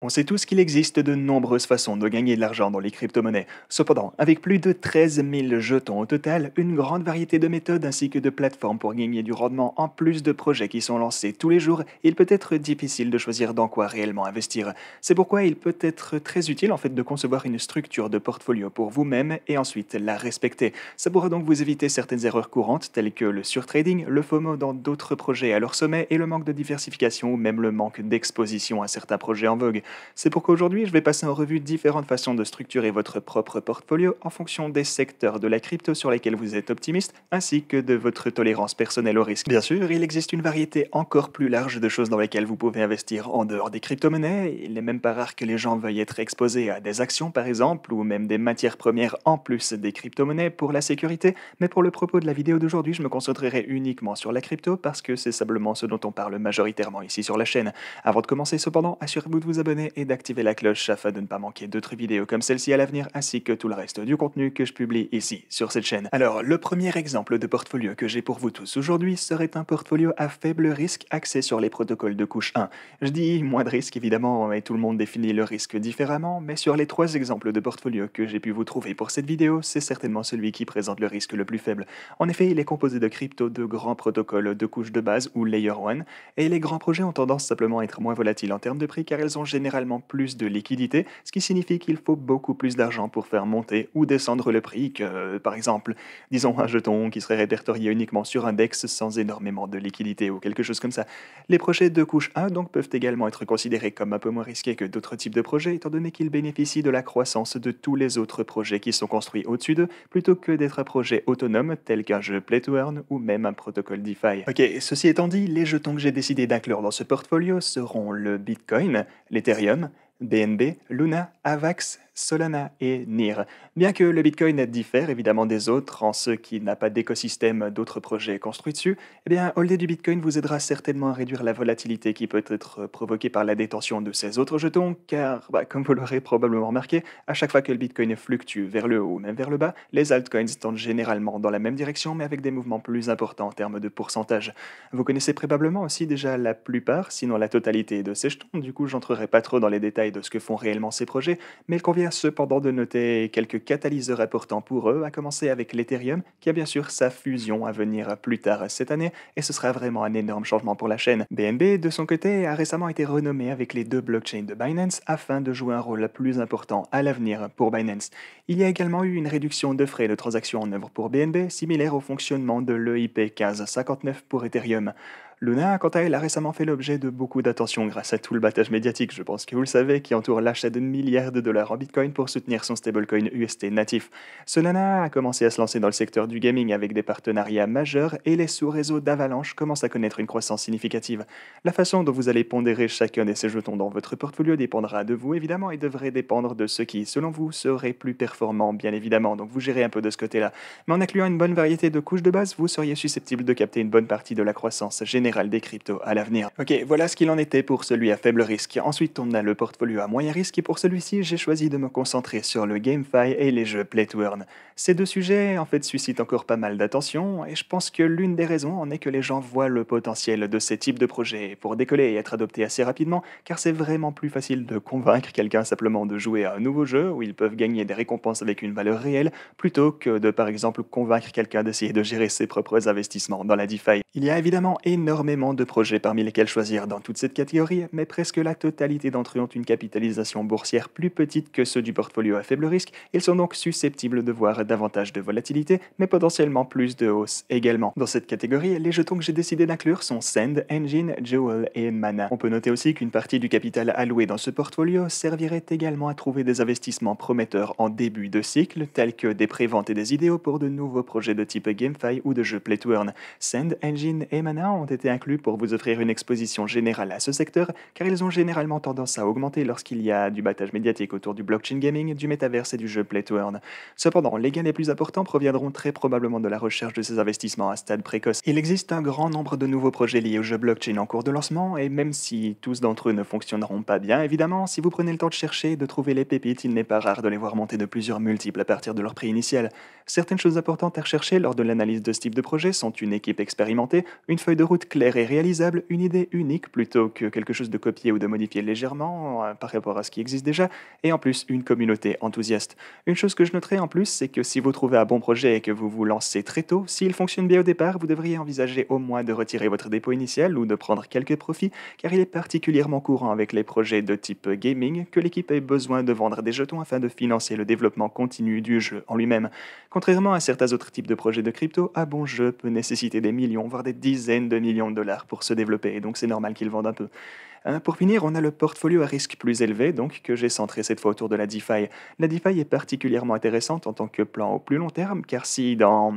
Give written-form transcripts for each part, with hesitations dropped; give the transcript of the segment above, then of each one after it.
On sait tous qu'il existe de nombreuses façons de gagner de l'argent dans les crypto-monnaies. Cependant, avec plus de 13 000 jetons au total, une grande variété de méthodes ainsi que de plateformes pour gagner du rendement en plus de projets qui sont lancés tous les jours, il peut être difficile de choisir dans quoi réellement investir. C'est pourquoi il peut être très utile en fait de concevoir une structure de portfolio pour vous-même et ensuite la respecter. Ça pourra donc vous éviter certaines erreurs courantes telles que le surtrading, le FOMO dans d'autres projets à leur sommet et le manque de diversification ou même le manque d'exposition à certains projets en vogue. C'est pourquoi aujourd'hui, je vais passer en revue différentes façons de structurer votre propre portfolio en fonction des secteurs de la crypto sur lesquels vous êtes optimiste, ainsi que de votre tolérance personnelle au risque. Bien sûr, il existe une variété encore plus large de choses dans lesquelles vous pouvez investir en dehors des crypto-monnaies. Il n'est même pas rare que les gens veuillent être exposés à des actions, par exemple, ou même des matières premières en plus des crypto-monnaies pour la sécurité. Mais pour le propos de la vidéo d'aujourd'hui, je me concentrerai uniquement sur la crypto parce que c'est simplement ce dont on parle majoritairement ici sur la chaîne. Avant de commencer cependant, assurez-vous de vous abonner et d'activer la cloche afin de ne pas manquer d'autres vidéos comme celle-ci à l'avenir ainsi que tout le reste du contenu que je publie ici sur cette chaîne. Alors, le premier exemple de portfolio que j'ai pour vous tous aujourd'hui serait un portfolio à faible risque axé sur les protocoles de couche 1. Je dis moins de risque évidemment et tout le monde définit le risque différemment, mais sur les trois exemples de portfolio que j'ai pu vous trouver pour cette vidéo, c'est certainement celui qui présente le risque le plus faible. En effet, il est composé de cryptos de grands protocoles de couche de base ou Layer 1 et les grands projets ont tendance simplement à être moins volatiles en termes de prix car ils ont généralement plus de liquidité, ce qui signifie qu'il faut beaucoup plus d'argent pour faire monter ou descendre le prix que, par exemple, disons un jeton qui serait répertorié uniquement sur un DEX sans énormément de liquidité ou quelque chose comme ça. Les projets de couche 1 donc peuvent également être considérés comme un peu moins risqués que d'autres types de projets étant donné qu'ils bénéficient de la croissance de tous les autres projets qui sont construits au-dessus d'eux plutôt que d'être un projet autonome tel qu'un jeu Play to Earn ou même un protocole DeFi. Ok, ceci étant dit, les jetons que j'ai décidé d'inclure dans ce portfolio seront le Bitcoin, l'Ethereum, BNB, Luna, Avax, Solana et NIR. Bien que le Bitcoin diffère évidemment des autres en ce qui n'a pas d'écosystème d'autres projets construits dessus, eh bien, holder du Bitcoin vous aidera certainement à réduire la volatilité qui peut être provoquée par la détention de ces autres jetons, car, comme vous l'aurez probablement remarqué, à chaque fois que le Bitcoin fluctue vers le haut ou même vers le bas, les altcoins tendent généralement dans la même direction, mais avec des mouvements plus importants en termes de pourcentage. Vous connaissez probablement aussi déjà la plupart, sinon la totalité de ces jetons, du coup j'entrerai pas trop dans les détails de ce que font réellement ces projets, mais il convient cependant de noter quelques catalyseurs importants pour eux, à commencer avec l'Ethereum, qui a bien sûr sa fusion à venir plus tard cette année, et ce sera vraiment un énorme changement pour la chaîne. BNB, de son côté, a récemment été renommé avec les deux blockchains de Binance afin de jouer un rôle plus important à l'avenir pour Binance. Il y a également eu une réduction de frais de transaction en œuvre pour BNB, similaire au fonctionnement de l'EIP 1559 pour Ethereum. Luna, quant à elle, a récemment fait l'objet de beaucoup d'attention grâce à tout le battage médiatique, je pense que vous le savez, qui entoure l'achat de milliards de dollars en Bitcoin pour soutenir son stablecoin UST natif. Solana a commencé à se lancer dans le secteur du gaming avec des partenariats majeurs et les sous-réseaux d'Avalanche commencent à connaître une croissance significative. La façon dont vous allez pondérer chacun de ces jetons dans votre portfolio dépendra de vous évidemment et devrait dépendre de ce qui, selon vous, serait plus performant, bien évidemment, donc vous gérez un peu de ce côté-là. Mais en incluant une bonne variété de couches de base, vous seriez susceptible de capter une bonne partie de la croissance générale des cryptos à l'avenir. Ok, voilà ce qu'il en était pour celui à faible risque. Ensuite, on a le portfolio à moyen risque et pour celui-ci, j'ai choisi de me concentrer sur le GameFi et les jeux Play to Earn. Ces deux sujets, en fait, suscitent encore pas mal d'attention et je pense que l'une des raisons en est que les gens voient le potentiel de ces types de projets pour décoller et être adoptés assez rapidement, car c'est vraiment plus facile de convaincre quelqu'un simplement de jouer à un nouveau jeu où ils peuvent gagner des récompenses avec une valeur réelle, plutôt que de, par exemple, convaincre quelqu'un d'essayer de gérer ses propres investissements dans la DeFi. Il y a évidemment énormément de projets parmi lesquels choisir dans toute cette catégorie, mais presque la totalité d'entre eux ont une capitalisation boursière plus petite que ceux du portfolio à faible risque. Ils sont donc susceptibles de voir davantage de volatilité, mais potentiellement plus de hausse également. Dans cette catégorie, les jetons que j'ai décidé d'inclure sont Sand, Engine, Jewel et Mana. On peut noter aussi qu'une partie du capital alloué dans ce portfolio servirait également à trouver des investissements prometteurs en début de cycle, tels que des préventes et des idéaux pour de nouveaux projets de type GameFi ou de jeux Play to Earn. Sand, Engine et Mana ont été inclus pour vous offrir une exposition générale à ce secteur, car ils ont généralement tendance à augmenter lorsqu'il y a du battage médiatique autour du blockchain gaming, du métaverse et du jeu Play to Earn. Cependant, les gains les plus importants proviendront très probablement de la recherche de ces investissements à stade précoce. Il existe un grand nombre de nouveaux projets liés au jeu blockchain en cours de lancement, et même si tous d'entre eux ne fonctionneront pas bien, évidemment, si vous prenez le temps de chercher et de trouver les pépites, il n'est pas rare de les voir monter de plusieurs multiples à partir de leur prix initial. Certaines choses importantes à rechercher lors de l'analyse de ce type de projet sont une équipe expérimentée, une feuille de route clair et réalisable, une idée unique plutôt que quelque chose de copié ou de modifié légèrement par rapport à ce qui existe déjà, et en plus une communauté enthousiaste. Une chose que je noterai en plus, c'est que si vous trouvez un bon projet et que vous vous lancez très tôt, s'il fonctionne bien au départ, vous devriez envisager au moins de retirer votre dépôt initial ou de prendre quelques profits, car il est particulièrement courant avec les projets de type gaming que l'équipe ait besoin de vendre des jetons afin de financer le développement continu du jeu en lui-même. Contrairement à certains autres types de projets de crypto, un bon jeu peut nécessiter des millions, voire des dizaines de millions de dollars pour se développer, et donc c'est normal qu'ils vendent un peu. Pour finir, on a le portfolio à risque plus élevé, donc que j'ai centré cette fois autour de la DeFi. La DeFi est particulièrement intéressante en tant que plan au plus long terme, car si dans,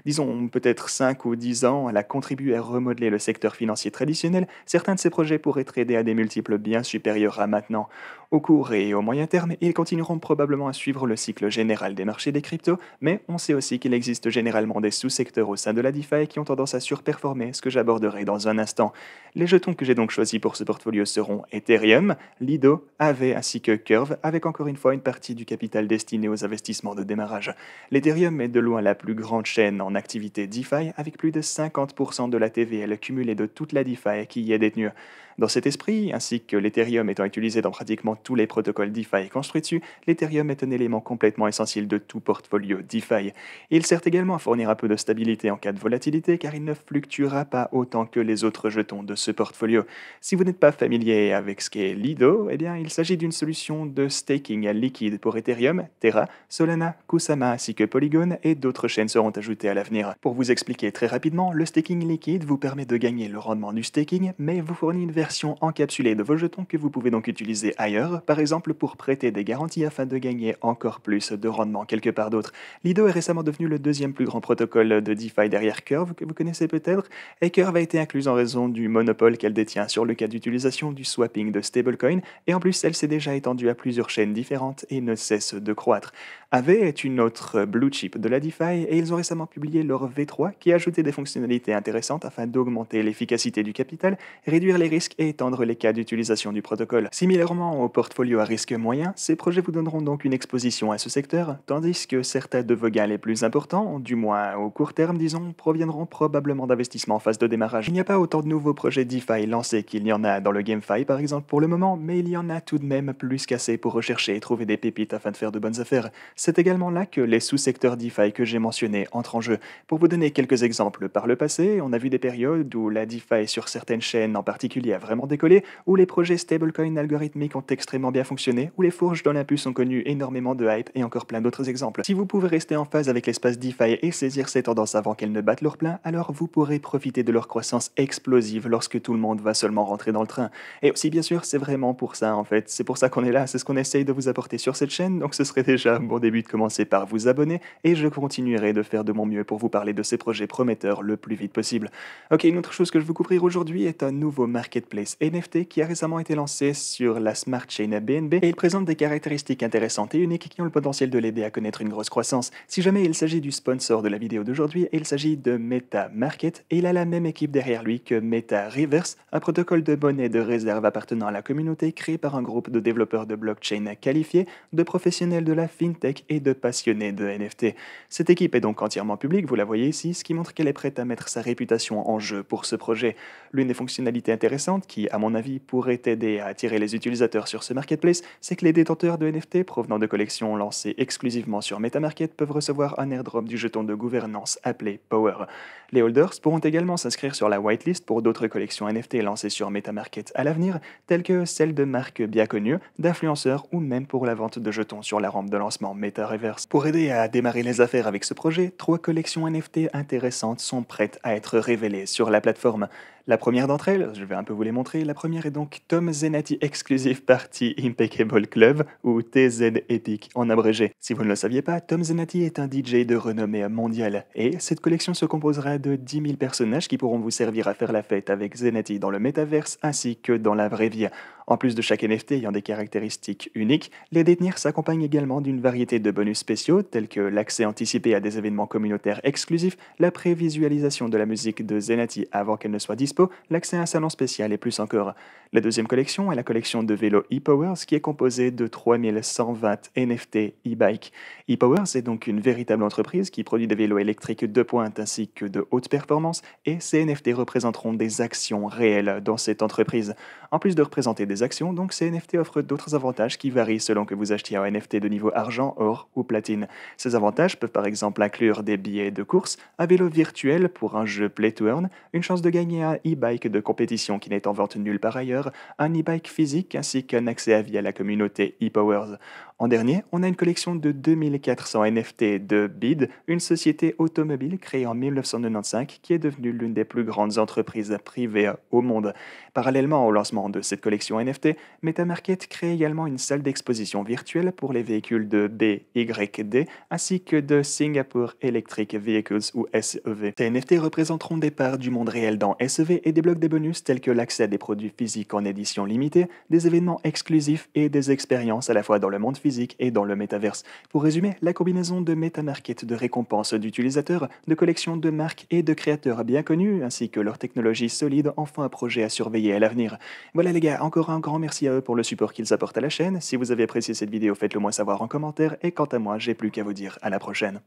disons, peut-être 5 ou 10 ans, elle a contribué à remodeler le secteur financier traditionnel, certains de ces projets pourraient trader à des multiples bien supérieurs à maintenant. Au court et au moyen terme, ils continueront probablement à suivre le cycle général des marchés des cryptos, mais on sait aussi qu'il existe généralement des sous-secteurs au sein de la DeFi qui ont tendance à surperformer, ce que j'aborderai dans un instant. Les jetons que j'ai donc choisis pour ce portfolio seront Ethereum, Lido, Aave ainsi que Curve, avec encore une fois une partie du capital destiné aux investissements de démarrage. L'Ethereum est de loin la plus grande chaîne en activité DeFi, avec plus de 50% de la TVL cumulée de toute la DeFi qui y est détenue. Dans cet esprit, ainsi que l'Ethereum étant utilisé dans pratiquement tous les protocoles DeFi construits dessus, l'Ethereum est un élément complètement essentiel de tout portfolio DeFi. Il sert également à fournir un peu de stabilité en cas de volatilité car il ne fluctuera pas autant que les autres jetons de ce portfolio. Si vous n'êtes pas familier avec ce qu'est Lido, eh bien, il s'agit d'une solution de staking liquide pour Ethereum, Terra, Solana, Kusama ainsi que Polygon et d'autres chaînes seront ajoutées à l'avenir. Pour vous expliquer très rapidement, le staking liquide vous permet de gagner le rendement du staking, mais vous fournit une version encapsulée de vos jetons que vous pouvez donc utiliser ailleurs, par exemple pour prêter des garanties afin de gagner encore plus de rendement quelque part d'autre. Lido est récemment devenu le deuxième plus grand protocole de DeFi derrière Curve, que vous connaissez peut-être, et Curve a été incluse en raison du monopole qu'elle détient sur le cas d'utilisation du swapping de stablecoin, et en plus elle s'est déjà étendue à plusieurs chaînes différentes et ne cesse de croître. Aave est une autre blue chip de la DeFi et ils ont récemment publié leur V3 qui a ajouté des fonctionnalités intéressantes afin d'augmenter l'efficacité du capital, réduire les risques et étendre les cas d'utilisation du protocole. Similairement au portfolio à risque moyen, ces projets vous donneront donc une exposition à ce secteur, tandis que certains de vos gains les plus importants, du moins au court terme disons, proviendront probablement d'investissements en phase de démarrage. Il n'y a pas autant de nouveaux projets DeFi lancés qu'il y en a dans le GameFi par exemple pour le moment, mais il y en a tout de même plus qu'assez pour rechercher et trouver des pépites afin de faire de bonnes affaires. C'est également là que les sous-secteurs DeFi que j'ai mentionnés entrent en jeu. Pour vous donner quelques exemples, par le passé, on a vu des périodes où la DeFi sur certaines chaînes en particulier a vraiment décollé, où les projets stablecoin algorithmiques ont extrêmement bien fonctionné, où les fourches d'Olympus ont connu énormément de hype et encore plein d'autres exemples. Si vous pouvez rester en phase avec l'espace DeFi et saisir ces tendances avant qu'elles ne battent leur plein, alors vous pourrez profiter de leur croissance explosive lorsque tout le monde va seulement rentrer dans le train. Et aussi bien sûr, c'est vraiment pour ça en fait, c'est pour ça qu'on est là, c'est ce qu'on essaye de vous apporter sur cette chaîne, donc ce serait déjà un bon début de commencer par vous abonner et je continuerai de faire de mon mieux pour vous parler de ces projets prometteurs le plus vite possible. Ok, une autre chose que je veux couvrir aujourd'hui est un nouveau marketplace NFT qui a récemment été lancé sur la Smart Chain BNB et il présente des caractéristiques intéressantes et uniques qui ont le potentiel de l'aider à connaître une grosse croissance. Si jamais il s'agit du sponsor de la vidéo d'aujourd'hui, il s'agit de MetaMarket et il a la même équipe derrière lui que MetaReverse, un protocole de monnaie de réserve appartenant à la communauté créé par un groupe de développeurs de blockchain qualifiés, de professionnels de la fintech et de passionnés de NFT. Cette équipe est donc entièrement publique, vous la voyez ici, ce qui montre qu'elle est prête à mettre sa réputation en jeu pour ce projet. L'une des fonctionnalités intéressantes qui, à mon avis, pourrait aider à attirer les utilisateurs sur ce marketplace, c'est que les détenteurs de NFT provenant de collections lancées exclusivement sur MetaMarket peuvent recevoir un airdrop du jeton de gouvernance appelé Power. Les holders pourront également s'inscrire sur la whitelist pour d'autres collections NFT lancées sur MetaMarket à l'avenir, telles que celles de marques bien connues, d'influenceurs ou même pour la vente de jetons sur la rampe de lancement MetaReverse. Pour aider à démarrer les affaires avec ce projet, 3 collections NFT intéressantes sont prêtes à être révélées sur la plateforme. La première d'entre elles, je vais un peu vous les montrer, la première est donc Tom Zenati Exclusive Party Impeccable Club, ou TZ Epic en abrégé. Si vous ne le saviez pas, Tom Zenati est un DJ de renommée mondiale, et cette collection se composera de 10 000 personnages qui pourront vous servir à faire la fête avec Zenati dans le métaverse ainsi que dans la vraie vie. En plus de chaque NFT ayant des caractéristiques uniques, les détenir s'accompagnent également d'une variété de bonus spéciaux tels que l'accès anticipé à des événements communautaires exclusifs, la prévisualisation de la musique de Zenati avant qu'elle ne soit disponible, expo, l'accès à un salon spécial et plus encore. La deuxième collection est la collection de vélos ePowers qui est composée de 3120 NFT e-bike. ePowers est donc une véritable entreprise qui produit des vélos électriques de pointe ainsi que de haute performance et ces NFT représenteront des actions réelles dans cette entreprise. En plus de représenter des actions, donc ces NFT offrent d'autres avantages qui varient selon que vous achetiez un NFT de niveau argent, or ou platine. Ces avantages peuvent par exemple inclure des billets de course, un vélo virtuel pour un jeu Play to Earn, une chance de gagner un e-bike de compétition qui n'est en vente nulle part ailleurs, un e-bike physique ainsi qu'un accès à vie à la communauté ePowers. En dernier, on a une collection de 2400 NFT de BID, une société automobile créée en 1995 qui est devenue l'une des plus grandes entreprises privées au monde. Parallèlement au lancement de cette collection NFT, MetaMarket crée également une salle d'exposition virtuelle pour les véhicules de BYD ainsi que de Singapore Electric Vehicles ou SEV. Ces NFT représenteront des parts du monde réel dans SEV et débloquent des bonus tels que l'accès à des produits physiques en édition limitée, des événements exclusifs et des expériences à la fois dans le monde physique et dans le métaverse. Pour résumer, la combinaison de MetaMarket de récompenses d'utilisateurs, de collections de marques et de créateurs bien connus, ainsi que leur technologie solide, en font un projet à surveiller à l'avenir. Voilà les gars, encore un grand merci à eux pour le support qu'ils apportent à la chaîne. Si vous avez apprécié cette vidéo, faites-le moi savoir en commentaire et quant à moi, j'ai plus qu'à vous dire à la prochaine.